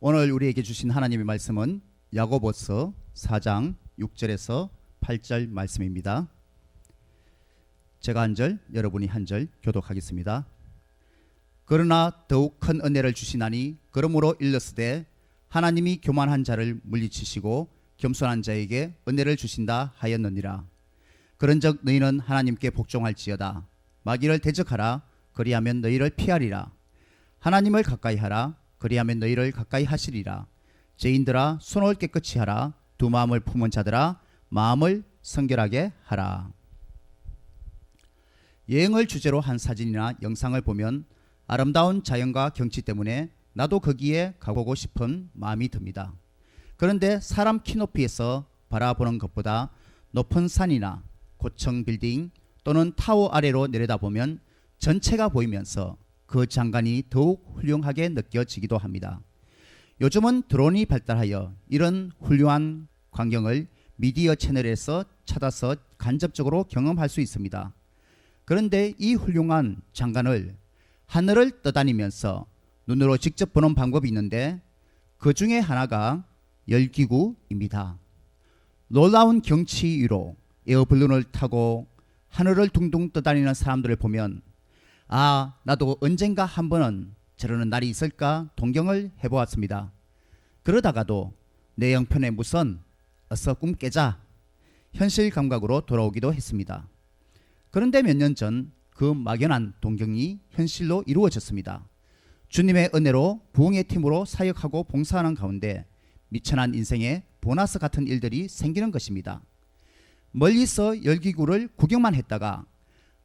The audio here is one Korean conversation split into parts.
오늘 우리에게 주신 하나님의 말씀은 야고보서 4장 6절에서 8절 말씀입니다. 제가 한 절, 여러분이 한 절 교독하겠습니다. 그러나 더욱 큰 은혜를 주시나니 그러므로 일렀으되 하나님이 교만한 자를 물리치시고 겸손한 자에게 은혜를 주신다 하였느니라. 그런즉 너희는 하나님께 복종할지어다. 마귀를 대적하라. 그리하면 너희를 피하리라. 하나님을 가까이 하라. 그리하면 너희를 가까이 하시리라. 죄인들아 손을 깨끗이 하라. 두 마음을 품은 자들아 마음을 성결하게 하라. 여행을 주제로 한 사진이나 영상을 보면 아름다운 자연과 경치 때문에 나도 거기에 가보고 싶은 마음이 듭니다. 그런데 사람 키높이에서 바라보는 것보다 높은 산이나 고층 빌딩 또는 타워 아래로 내려다보면 전체가 보이면서 그 장관이 더욱 훌륭하게 느껴지기도 합니다. 요즘은 드론이 발달하여 이런 훌륭한 광경을 미디어 채널에서 찾아서 간접적으로 경험할 수 있습니다. 그런데 이 훌륭한 장관을 하늘을 떠다니면서 눈으로 직접 보는 방법이 있는데 그 중에 하나가 열기구입니다. 놀라운 경치 위로 에어블룬을 타고 하늘을 둥둥 떠다니는 사람들을 보면 아, 나도 언젠가 한 번은 저러는 날이 있을까 동경을 해보았습니다. 그러다가도 내 형편에 무슨 어서 꿈 깨자 현실 감각으로 돌아오기도 했습니다. 그런데 몇 년 전 그 막연한 동경이 현실로 이루어졌습니다. 주님의 은혜로 부흥의 팀으로 사역하고 봉사하는 가운데 미천한 인생에 보너스 같은 일들이 생기는 것입니다. 멀리서 열기구를 구경만 했다가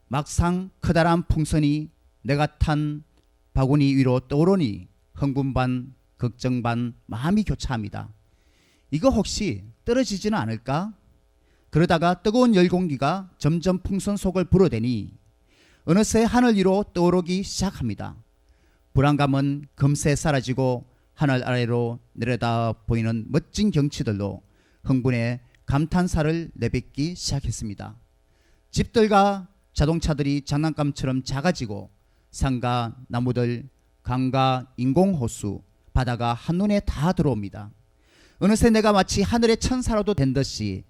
막상 커다란 풍선이 내가 탄 바구니 위로 떠오르니 흥분 반 걱정 반 마음이 교차합니다. 이거 혹시 떨어지지는 않을까? 그러다가 뜨거운 열공기가 점점 풍선 속을 불어대니 어느새 하늘 위로 떠오르기 시작합니다. 불안감은 금세 사라지고 하늘 아래로 내려다 보이는 멋진 경치들로 흥분에 감탄사를 내뱉기 시작했습니다. 집들과 자동차들이 장난감처럼 작아지고 산과 나무들, 강과 인공호수, 바다가 한눈에 다 들어옵니다. 어느새 내가 마치 하늘의 천사라도 된 듯이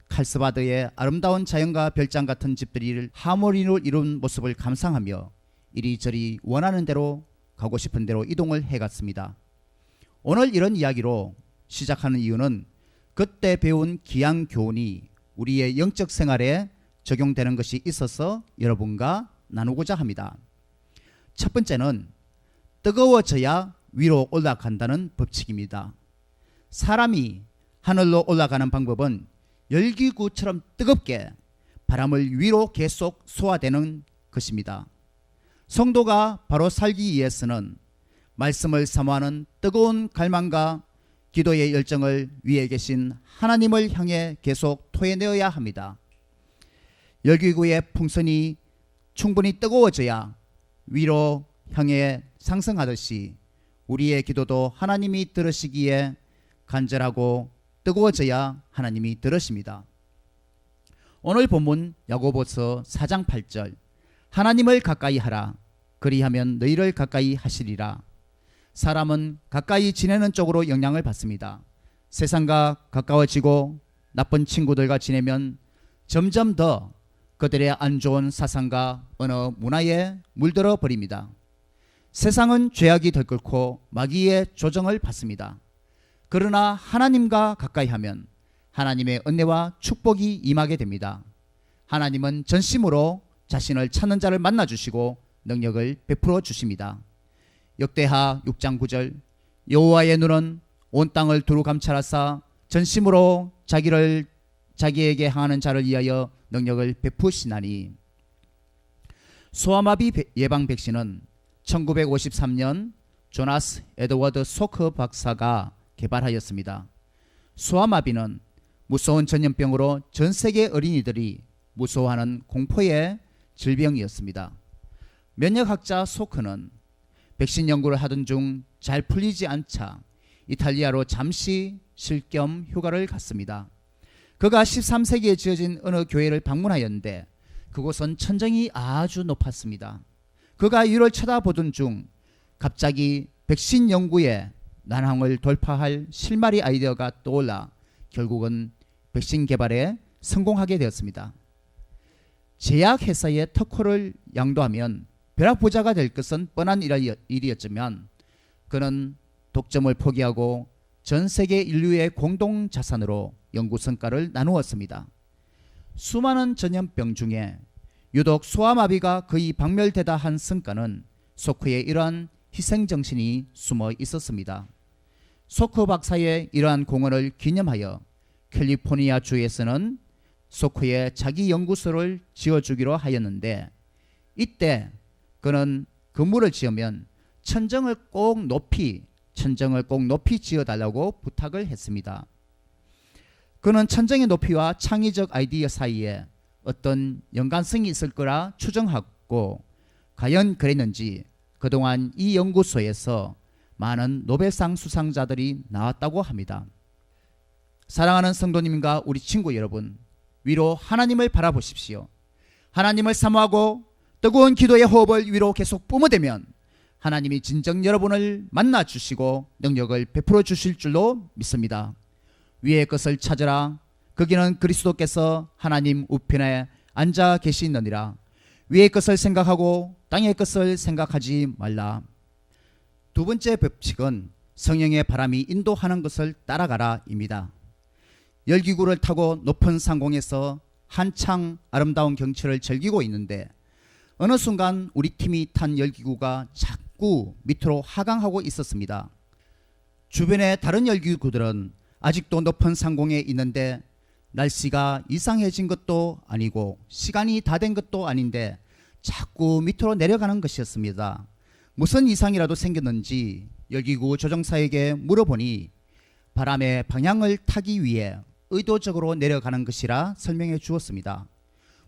칼스바드의 아름다운 자연과 별장 같은 집들이 하모니로 이룬 모습을 감상하며 이리저리 원하는 대로 가고 싶은 대로 이동을 해갔습니다. 오늘 이런 이야기로 시작하는 이유는 그때 배운 귀한 교훈이 우리의 영적 생활에 적용되는 것이 있어서 여러분과 나누고자 합니다. 첫 번째는 뜨거워져야 위로 올라간다는 법칙입니다. 사람이 하늘로 올라가는 방법은 열기구처럼 뜨겁게 바람을 위로 계속 쏘아대는 것입니다. 성도가 바로 살기 위해서는 말씀을 사모하는 뜨거운 갈망과 기도의 열정을 위에 계신 하나님을 향해 계속 토해내어야 합니다. 열기구의 풍선이 충분히 뜨거워져야 위로 향해 상승하듯이 우리의 기도도 하나님이 들으시기에 간절하고 뜨거워져야 하나님이 들으십니다. 오늘 본문 야고보서 4장 8절 하나님을 가까이 하라. 그리하면 너희를 가까이 하시리라. 사람은 가까이 지내는 쪽으로 영향을 받습니다. 세상과 가까워지고 나쁜 친구들과 지내면 점점 더 그들의 안 좋은 사상과 언어 문화에 물들어 버립니다. 세상은 죄악이 들끓고 마귀의 조정을 받습니다. 그러나 하나님과 가까이 하면 하나님의 은혜와 축복이 임하게 됩니다. 하나님은 전심으로 자신을 찾는 자를 만나주시고 능력을 베풀어 주십니다. 역대하 6장 9절 여호와의 눈은 온 땅을 두루 감찰하사 전심으로 자기에게 향하는 자를 위하여 능력을 베푸시나니. 소아마비 예방 백신은 1953년 조나스 에드워드 소크 박사가 개발하였습니다. 소아마비는 무서운 전염병으로 전 세계 어린이들이 무서워하는 공포의 질병이었습니다. 면역학자 소크는 백신 연구를 하던 중 잘 풀리지 않자 이탈리아로 잠시 쉴 겸 휴가를 갔습니다. 그가 13세기에 지어진 어느 교회를 방문하였는데 그곳은 천정이 아주 높았습니다. 그가 위를 쳐다보던 중 갑자기 백신 연구에 난항을 돌파할 실마리 아이디어가 떠올라 결국은 백신 개발에 성공하게 되었습니다. 제약회사의 특허를 양도하면 벼락부자가 될 것은 뻔한 일이었지만 그는 독점을 포기하고 전 세계 인류의 공동 자산으로 연구 성과를 나누었습니다. 수많은 전염병 중에 유독 소아마비가 거의 박멸되다 한 성과는 소크의 이러한 희생정신이 숨어 있었습니다. 소크 박사의 이러한 공헌을 기념하여 캘리포니아 주에서는 소크의 자기 연구소를 지어주기로 하였는데 이때 그는 건물을 지으면 천정을 꼭 높이 지어달라고 부탁을 했습니다. 그는 천정의 높이와 창의적 아이디어 사이에 어떤 연관성이 있을 거라 추정하고 과연 그랬는지 그동안 이 연구소에서 많은 노벨상 수상자들이 나왔다고 합니다. 사랑하는 성도님과 우리 친구 여러분, 위로 하나님을 바라보십시오. 하나님을 사모하고 뜨거운 기도의 호흡을 위로 계속 뿜어대면 하나님이 진정 여러분을 만나 주시고 능력을 베풀어 주실 줄로 믿습니다. 위의 것을 찾으라. 거기는 그리스도께서 하나님 우편에 앉아 계시느니라. 위의 것을 생각하고 땅의 것을 생각하지 말라. 두 번째 법칙은 성령의 바람이 인도하는 것을 따라가라입니다. 열기구를 타고 높은 상공에서 한창 아름다운 경치를 즐기고 있는데 어느 순간 우리 팀이 탄 열기구가 자꾸 밑으로 하강하고 있었습니다. 주변의 다른 열기구들은 아직도 높은 상공에 있는데 날씨가 이상해진 것도 아니고 시간이 다 된 것도 아닌데 자꾸 밑으로 내려가는 것이었습니다. 무슨 이상이라도 생겼는지 열기구 조종사에게 물어보니 바람의 방향을 타기 위해 의도적으로 내려가는 것이라 설명해 주었습니다.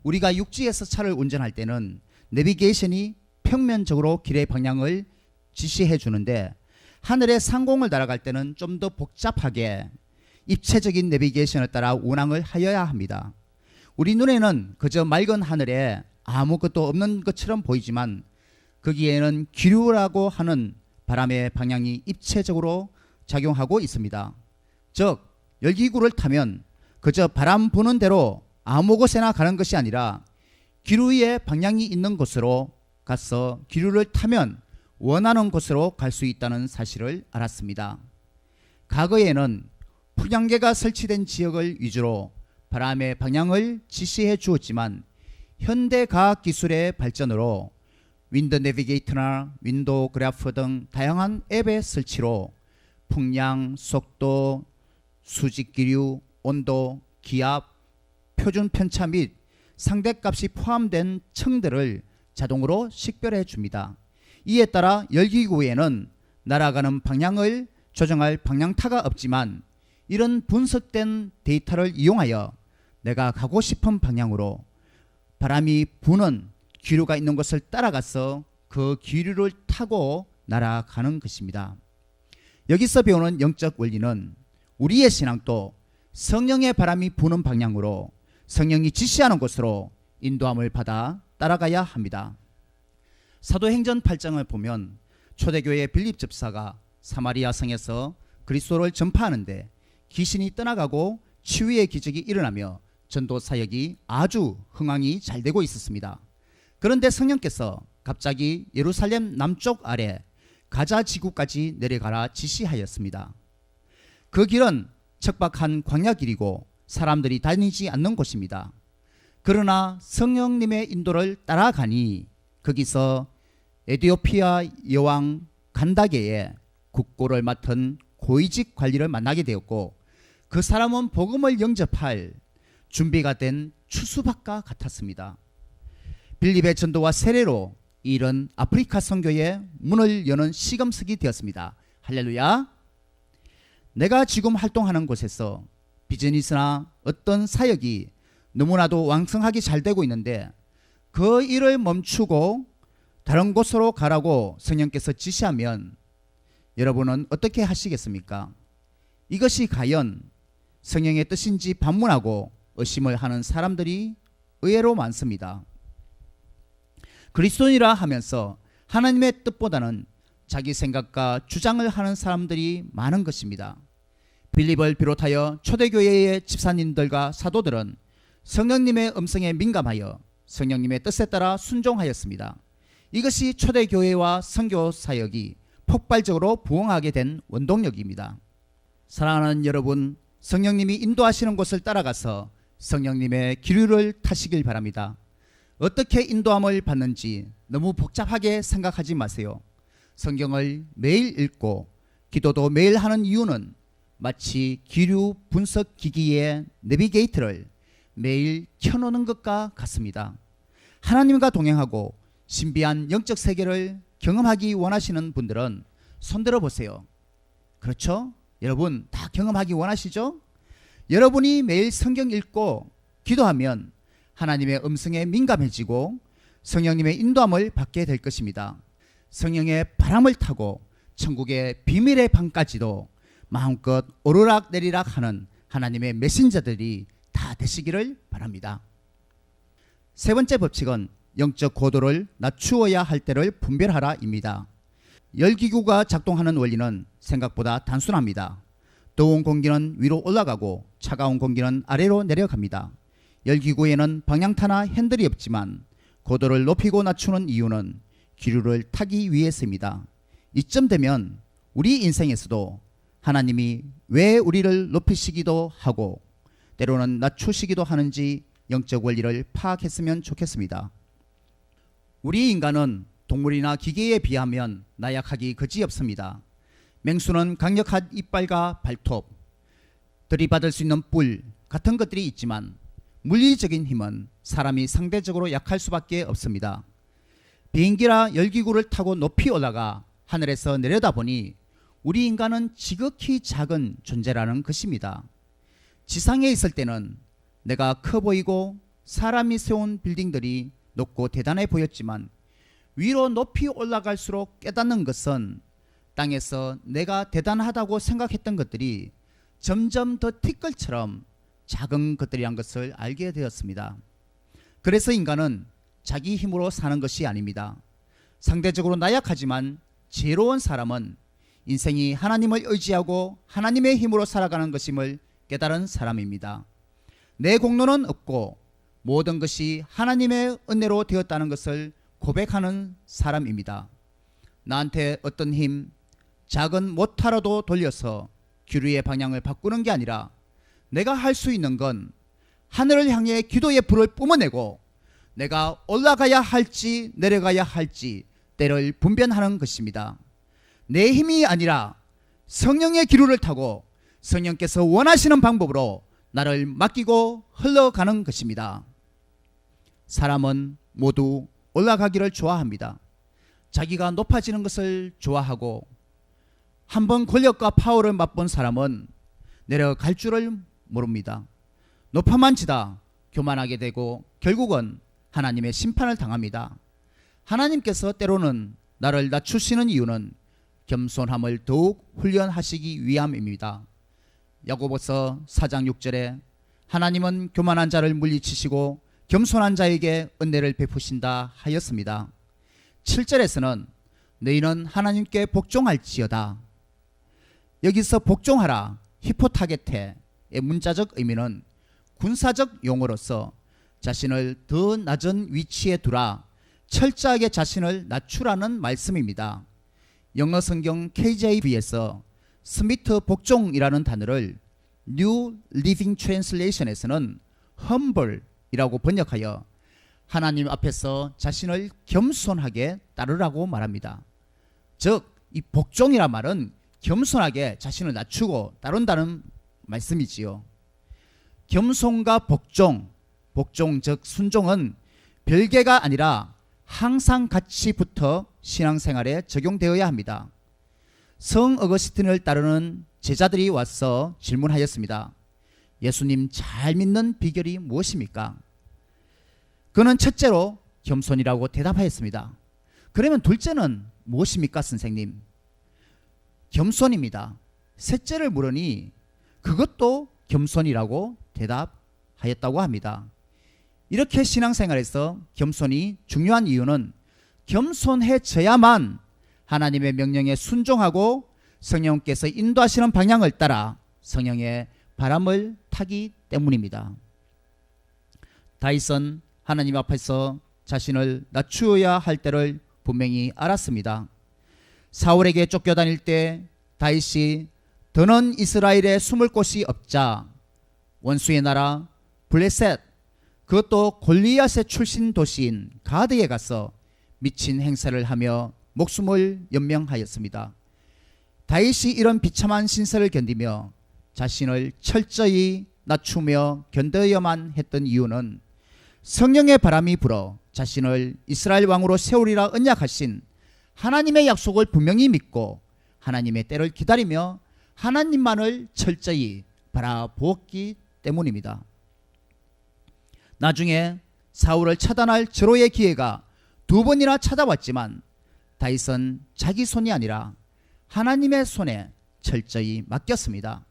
우리가 육지에서 차를 운전할 때는 내비게이션이 평면적으로 길의 방향을 지시해 주는데 하늘의 상공을 날아갈 때는 좀 더 복잡하게 입체적인 내비게이션을 따라 운항을 하여야 합니다. 우리 눈에는 그저 맑은 하늘에 아무것도 없는 것처럼 보이지만 거기에는 기류라고 하는 바람의 방향이 입체적으로 작용하고 있습니다. 즉 열기구를 타면 그저 바람 부는 대로 아무 곳에나 가는 것이 아니라 기류의 방향이 있는 곳으로 가서 기류를 타면 원하는 곳으로 갈 수 있다는 사실을 알았습니다. 과거에는 풍량계가 설치된 지역을 위주로 바람의 방향을 지시해 주었지만 현대 과학 기술의 발전으로 윈드 내비게이터나 윈도우 그래프 등 다양한 앱의 설치로 풍량, 속도, 수직 기류, 온도, 기압, 표준 편차 및 상대값이 포함된 층들을 자동으로 식별해 줍니다. 이에 따라 열기구에는 날아가는 방향을 조정할 방향타가 없지만 이런 분석된 데이터를 이용하여 내가 가고 싶은 방향으로 바람이 부는 기류가 있는 곳을 따라가서 그 기류를 타고 날아가는 것입니다. 여기서 배우는 영적 원리는 우리의 신앙도 성령의 바람이 부는 방향으로 성령이 지시하는 곳으로 인도함을 받아 따라가야 합니다. 사도행전 8장을 보면 초대교회 빌립 집사가 사마리아 성에서 그리스도를 전파하는데 귀신이 떠나가고 치유의 기적이 일어나며 전도 사역이 아주 흥황이 잘 되고 있었습니다. 그런데 성령께서 갑자기 예루살렘 남쪽 아래 가자 지구까지 내려가라 지시하였습니다. 그 길은 척박한 광야 길이고 사람들이 다니지 않는 곳입니다. 그러나 성령님의 인도를 따라가니 거기서 에티오피아 여왕 간다게의 국고를 맡은 고위직 관리를 만나게 되었고 그 사람은 복음을 영접할 준비가 된 추수박과 같았습니다. 빌립의 전도와 세례로 이런 아프리카 선교의 문을 여는 시금석이 되었습니다. 할렐루야. 내가 지금 활동하는 곳에서 비즈니스나 어떤 사역이 너무나도 왕성하게 잘 되고 있는데 그 일을 멈추고 다른 곳으로 가라고 성령께서 지시하면 여러분은 어떻게 하시겠습니까? 이것이 과연 성령의 뜻인지 반문하고 의심을 하는 사람들이 의외로 많습니다. 그리스도인이라 하면서 하나님의 뜻보다는 자기 생각과 주장을 하는 사람들이 많은 것입니다. 빌립을 비롯하여 초대교회의 집사님들과 사도들은 성령님의 음성에 민감하여 성령님의 뜻에 따라 순종하였습니다. 이것이 초대교회와 선교사역이 폭발적으로 부흥하게 된 원동력입니다. 사랑하는 여러분, 성령님이 인도하시는 곳을 따라가서 성령님의 기류를 타시길 바랍니다. 어떻게 인도함을 받는지 너무 복잡하게 생각하지 마세요. 성경을 매일 읽고 기도도 매일 하는 이유는 마치 기류 분석 기기의 내비게이터를 매일 켜놓는 것과 같습니다. 하나님과 동행하고 신비한 영적 세계를 경험하기 원하시는 분들은 손들어 보세요. 그렇죠? 여러분 다 경험하기 원하시죠? 여러분이 매일 성경 읽고 기도하면 하나님의 음성에 민감해지고 성령님의 인도함을 받게 될 것입니다. 성령의 바람을 타고 천국의 비밀의 방까지도 마음껏 오르락 내리락 하는 하나님의 메신저들이 다 되시기를 바랍니다. 세 번째 법칙은 영적 고도를 낮추어야 할 때를 분별하라입니다. 열기구가 작동하는 원리는 생각보다 단순합니다. 더운 공기는 위로 올라가고 차가운 공기는 아래로 내려갑니다. 열기구에는 방향타나 핸들이 없지만 고도를 높이고 낮추는 이유는 기류를 타기 위해서입니다. 이쯤 되면 우리 인생에서도 하나님이 왜 우리를 높이시기도 하고 때로는 낮추시기도 하는지 영적 원리를 파악했으면 좋겠습니다. 우리 인간은 동물이나 기계에 비하면 나약하기 그지없습니다. 맹수는 강력한 이빨과 발톱, 들이받을 수 있는 뿔 같은 것들이 있지만 물리적인 힘은 사람이 상대적으로 약할 수밖에 없습니다. 비행기나 열기구를 타고 높이 올라가 하늘에서 내려다보니 우리 인간은 지극히 작은 존재라는 것입니다. 지상에 있을 때는 내가 커 보이고 사람이 세운 빌딩들이 높고 대단해 보였지만 위로 높이 올라갈수록 깨닫는 것은 땅에서 내가 대단하다고 생각했던 것들이 점점 더 티끌처럼 작은 것들이란 것을 알게 되었습니다. 그래서 인간은 자기 힘으로 사는 것이 아닙니다. 상대적으로 나약하지만 지혜로운 사람은 인생이 하나님을 의지하고 하나님의 힘으로 살아가는 것임을 깨달은 사람입니다. 내 공로는 없고 모든 것이 하나님의 은혜로 되었다는 것을 고백하는 사람입니다. 나한테 어떤 힘, 작은 모타라도 돌려서 기류의 방향을 바꾸는 게 아니라 내가 할 수 있는 건 하늘을 향해 기도의 불을 뿜어내고 내가 올라가야 할지 내려가야 할지 때를 분별하는 것입니다. 내 힘이 아니라 성령의 기류를 타고 성령께서 원하시는 방법으로 나를 맡기고 흘러가는 것입니다. 사람은 모두 올라가기를 좋아합니다. 자기가 높아지는 것을 좋아하고 한번 권력과 파워를 맛본 사람은 내려갈 줄을 모릅니다. 높아만 지다 교만하게 되고 결국은 하나님의 심판을 당합니다. 하나님께서 때로는 나를 낮추시는 이유는 겸손함을 더욱 훈련하시기 위함입니다. 야고보서 4장 6절에 하나님은 교만한 자를 물리치시고 겸손한 자에게 은혜를 베푸신다 하였습니다. 7절에서는 너희는 하나님께 복종할지어다. 여기서 복종하라 히포타게테의 문자적 의미는 군사적 용어로서 자신을 더 낮은 위치에 두라, 철저하게 자신을 낮추라는 말씀입니다. 영어 성경 KJV에서 스미트 복종이라는 단어를 New Living Translation에서는 humble이라고 번역하여 하나님 앞에서 자신을 겸손하게 따르라고 말합니다. 즉, 이 복종이란 말은 겸손하게 자신을 낮추고 따른다는 말씀이지요. 겸손과 복종, 즉 순종은 별개가 아니라 항상 같이 붙어 신앙생활에 적용되어야 합니다. 성 어거스틴을 따르는 제자들이 와서 질문하였습니다. 예수님 잘 믿는 비결이 무엇입니까? 그는 첫째로 겸손이라고 대답하였습니다. 그러면 둘째는 무엇입니까, 선생님? 겸손입니다. 셋째를 물으니 그것도 겸손이라고 대답하였다고 합니다. 이렇게 신앙생활에서 겸손이 중요한 이유는 겸손해져야만 하나님의 명령에 순종하고 성령께서 인도하시는 방향을 따라 성령의 바람을 타기 때문입니다. 다윗은 하나님 앞에서 자신을 낮추어야 할 때를 분명히 알았습니다. 사울에게 쫓겨다닐 때 다윗이 더는 이스라엘에 숨을 곳이 없자 원수의 나라 블레셋, 그것도 골리앗의 출신 도시인 가드에 가서 미친 행세를 하며 목숨을 연명하였습니다. 다윗이 이런 비참한 신세를 견디며 자신을 철저히 낮추며 견뎌야만 했던 이유는 성령의 바람이 불어 자신을 이스라엘 왕으로 세우리라 언약하신 하나님의 약속을 분명히 믿고 하나님의 때를 기다리며 하나님만을 철저히 바라보았기 때문입니다. 나중에 사울을 처단할 절호의 기회가 2번이나 찾아왔지만 다윗은 자기 손이 아니라 하나님의 손에 철저히 맡겼습니다.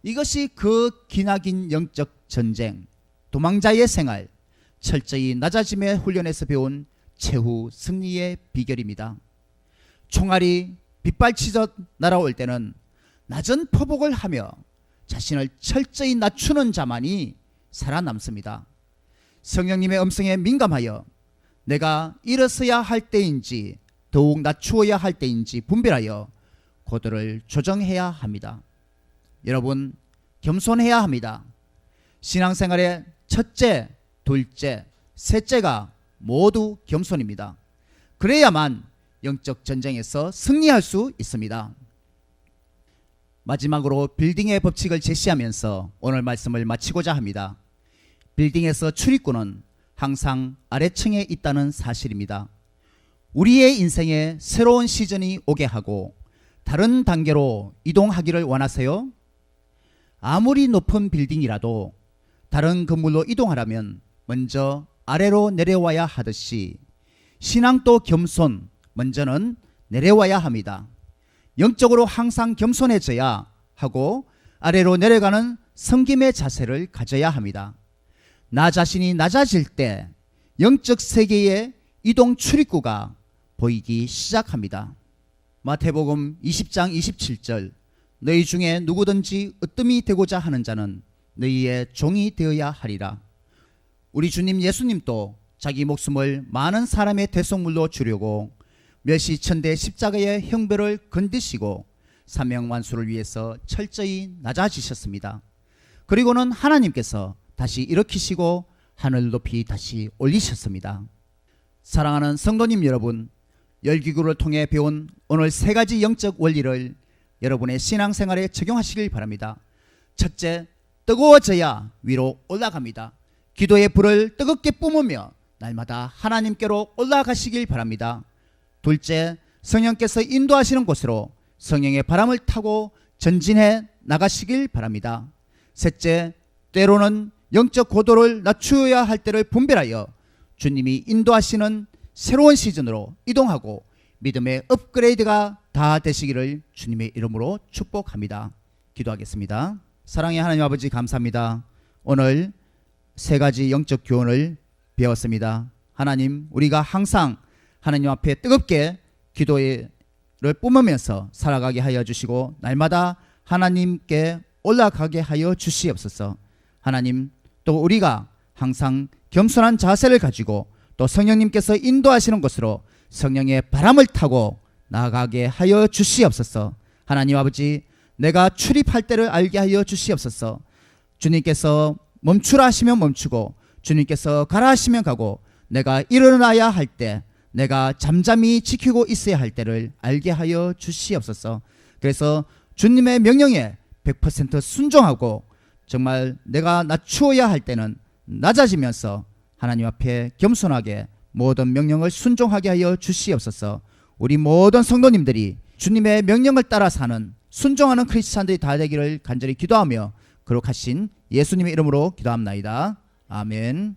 이것이 그 기나긴 영적 전쟁, 도망자의 생활, 철저히 낮아짐의 훈련에서 배운 최후 승리의 비결입니다. 총알이 빗발치듯 날아올 때는 낮은 포복을 하며 자신을 철저히 낮추는 자만이 살아남습니다. 성령님의 음성에 민감하여 내가 일어서야 할 때인지 더욱 낮추어야 할 때인지 분별하여 고도를 조정해야 합니다. 여러분, 겸손해야 합니다. 신앙생활의 첫째, 둘째, 셋째가 모두 겸손입니다. 그래야만 영적 전쟁에서 승리할 수 있습니다. 마지막으로 빌딩의 법칙을 제시하면서 오늘 말씀을 마치고자 합니다. 빌딩에서 출입구는 항상 아래층에 있다는 사실입니다. 우리의 인생에 새로운 시즌이 오게 하고 다른 단계로 이동하기를 원하세요? 아무리 높은 빌딩이라도 다른 건물로 이동하려면 먼저 아래로 내려와야 하듯이 신앙도 겸손, 먼저는 내려와야 합니다. 영적으로 항상 겸손해져야 하고 아래로 내려가는 섬김의 자세를 가져야 합니다. 나 자신이 낮아질 때 영적 세계의 이동 출입구가 보이기 시작합니다. 마태복음 20장 27절, 너희 중에 누구든지 으뜸이 되고자 하는 자는 너희의 종이 되어야 하리라. 우리 주님 예수님도 자기 목숨을 많은 사람의 대속물로 주려고 멸시천대 십자가의 형벌을 건디시고 사명완수를 위해서 철저히 낮아지셨습니다. 그리고는 하나님께서 다시 일으키시고 하늘 높이 다시 올리셨습니다. 사랑하는 성도님 여러분, 열기구를 통해 배운 오늘 3가지 영적 원리를 여러분의 신앙생활에 적용하시길 바랍니다. 첫째, 뜨거워져야 위로 올라갑니다. 기도의 불을 뜨겁게 뿜으며 날마다 하나님께로 올라가시길 바랍니다. 둘째, 성령께서 인도하시는 곳으로 성령의 바람을 타고 전진해 나가시길 바랍니다. 셋째, 때로는 영적 고도를 낮추어야 할 때를 분별하여 주님이 인도하시는 새로운 시즌으로 이동하고 믿음의 업그레이드가 다 되시기를 주님의 이름으로 축복합니다. 기도하겠습니다. 사랑의 하나님 아버지, 감사합니다. 오늘 3가지 영적 교훈을 배웠습니다. 하나님, 우리가 항상 하나님 앞에 뜨겁게 기도를 뿜으면서 살아가게 하여 주시고 날마다 하나님께 올라가게 하여 주시옵소서. 하나님, 또 우리가 항상 겸손한 자세를 가지고 또 성령님께서 인도하시는 곳으로 성령의 바람을 타고 나아가게 하여 주시옵소서. 하나님 아버지, 내가 출입할 때를 알게 하여 주시옵소서. 주님께서 멈추라 하시면 멈추고 주님께서 가라 하시면 가고 내가 일어나야 할 때, 내가 잠잠히 지키고 있어야 할 때를 알게 하여 주시옵소서. 그래서 주님의 명령에 100% 순종하고 정말 내가 낮추어야 할 때는 낮아지면서 하나님 앞에 겸손하게 모든 명령을 순종하게 하여 주시옵소서. 우리 모든 성도님들이 주님의 명령을 따라 사는 순종하는 크리스찬들이 다 되기를 간절히 기도하며 거룩하신 예수님의 이름으로 기도합나이다. 아멘.